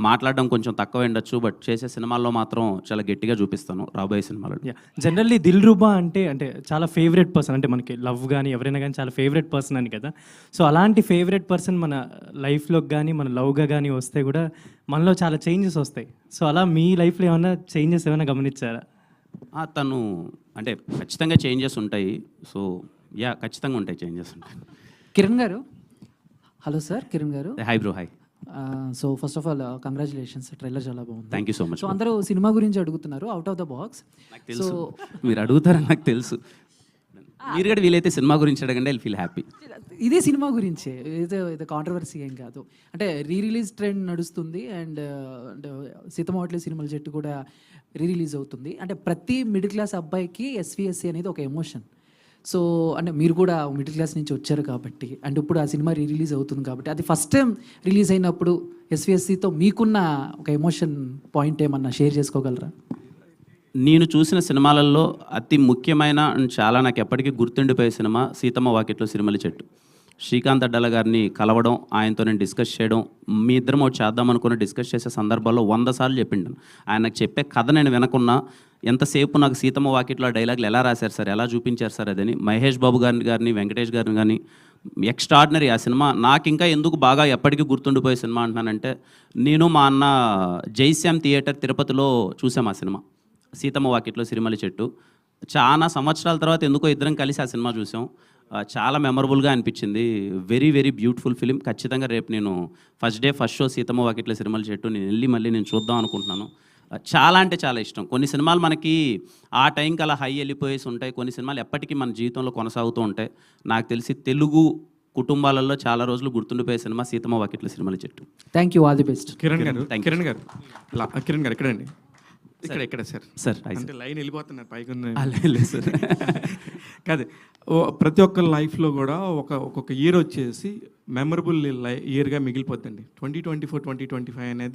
మాట్లాడడం కొంచెం తక్కువ ఉండొచ్చు, బట్ చేసే సినిమాల్లో మాత్రం చాలా గట్టిగా చూపిస్తాను రాబోయే సినిమాలో. జనరల్లీ దిల్రుబా అంటే చాలా ఫేవరెట్ పర్సన్, అంటే మనకి లవ్ కానీ ఎవరైనా కానీ చాలా ఫేవరెట్ పర్సన్ అని కదా. సో అలాంటి ఫేవరెట్ పర్సన్ మన లైఫ్లోకి కానీ మన లవ్గా కానీ వస్తే కూడా మనలో చాలా చేంజెస్ వస్తాయి. సో అలా మీ లైఫ్లో ఏమైనా చేంజెస్ ఏమైనా గమనించారా? తను అంటే ఖచ్చితంగా చేంజెస్ ఉంటాయి. సో ఖచ్చితంగా ఉంటాయి, చేంజెస్ ఉంటాయి. కిరణ్ గారు, hello sir. Kiran garu, hi bro. Hi. So first of all congratulations, trailer చాలా బాగుంది. Thank you so much. So అందరూ సినిమా గురించి అడుగుతున్నారు, అవుట్ ఆఫ్ ద బాక్స్. నాకు తెలుసు మీరు అడుగుతారని నాకు తెలుసు. మీరు కూడా వీలైతే సినిమా గురించి అడగండి, ఐ ఫీల్ హ్యాపీ. ఇదే సినిమా గురించే, ఇది కాంట్రవర్సీ ఏం కాదు. అంటే రీ రిలీజ్ ట్రెండ్ నడుస్తుంది అండ్ సీతమ్మవాట్లే సినిమాల చెట్టు కూడా రీ రిలీజ్ అవుతుంది. అంటే ప్రతి మిడిల్ క్లాస్ అబ్బాయికి ఎస్విఎస్సి అనేది ఒక ఎమోషన్. సో అంటే మీరు కూడా మిడిల్ క్లాస్ నుంచి వచ్చారు కాబట్టి, అండ్ ఇప్పుడు ఆ సినిమా రీ రిలీజ్ అవుతుంది కాబట్టి, అది ఫస్ట్ టైం రిలీజ్ అయినప్పుడు ఎస్విఎస్సితో మీకున్న ఒక ఎమోషన్ పాయింట్ ఏమన్నా షేర్ చేసుకోగలరా? నేను చూసిన సినిమాలలో అతి ముఖ్యమైన అండ్ చాలా నాకు ఎప్పటికీ గుర్తుండిపోయే సినిమా సీతమ్మ వాకిట్లో సిరిమల్లి చెట్టు. శ్రీకాంత్ అడ్డాల గారిని కలవడం, ఆయనతో నేను డిస్కస్ చేయడం, మీ ఇద్దరం ఒకటి చేద్దాం అనుకుని డిస్కస్ చేసే సందర్భాల్లో 100 సార్లు చెప్పిండాను. ఆయన నాకు చెప్పే కథ నేను వినకున్నా ఎంతసేపు నాకు సీతమ్మ వాకిట్లో డైలాగులు ఎలా రాశారు సార్, ఎలా చూపించారు సార్ అదని. మహేష్ బాబు గారిని వెంకటేష్ గారిని కానీ ఎక్స్ట్రాడినరీ ఆ సినిమా. నాకు ఇంకా ఎందుకు బాగా ఎప్పటికీ గుర్తుండిపోయే సినిమా అంటున్నానంటే, నేను మా అన్న జైశ్యామ్ థియేటర్ తిరుపతిలో చూసాం ఆ సినిమా సీతమ్మ వాకిట్లో సిరిమల్లి చెట్టు. చాలా సంవత్సరాల తర్వాత ఎందుకో ఇద్దరం కలిసి ఆ సినిమా చూసాం. చాలా మెమరబుల్గా అనిపించింది. Very very beautiful film. ఖచ్చితంగా రేపు నేను ఫస్ట్ షో సీతమ్మ వాకిట్లో సిరిమల్లి చెట్టు నేను వెళ్ళి మళ్ళీ నేను చూద్దాం అనుకుంటున్నాను. చాలా అంటే చాలా ఇష్టం. కొన్ని సినిమాలు మనకి ఆ టైంకి అలా హై వెళ్ళిపోయేసి ఉంటాయి, కొన్ని సినిమాలు ఎప్పటికీ మన జీవితంలో కొనసాగుతూ ఉంటాయి. నాకు తెలిసి తెలుగు కుటుంబాలలో చాలా రోజులు గుర్తుండిపోయే సినిమా సీతమ్మ వాకిట్లో సిరిమల్లి చెట్టు. Thank you, all the best. Kiran గారు ఎక్కడండి? ఇక్కడ సార్ అంటే లైన్ వెళ్ళిపోతున్నారు పైకి సార్. కాదు, ప్రతి ఒక్క లైఫ్లో కూడా ఒక్కొక్క ఇయర్ వచ్చేసి మెమరబుల్ ఇయర్గా మిగిలిపోద్దండి. 2024 2025 అనేది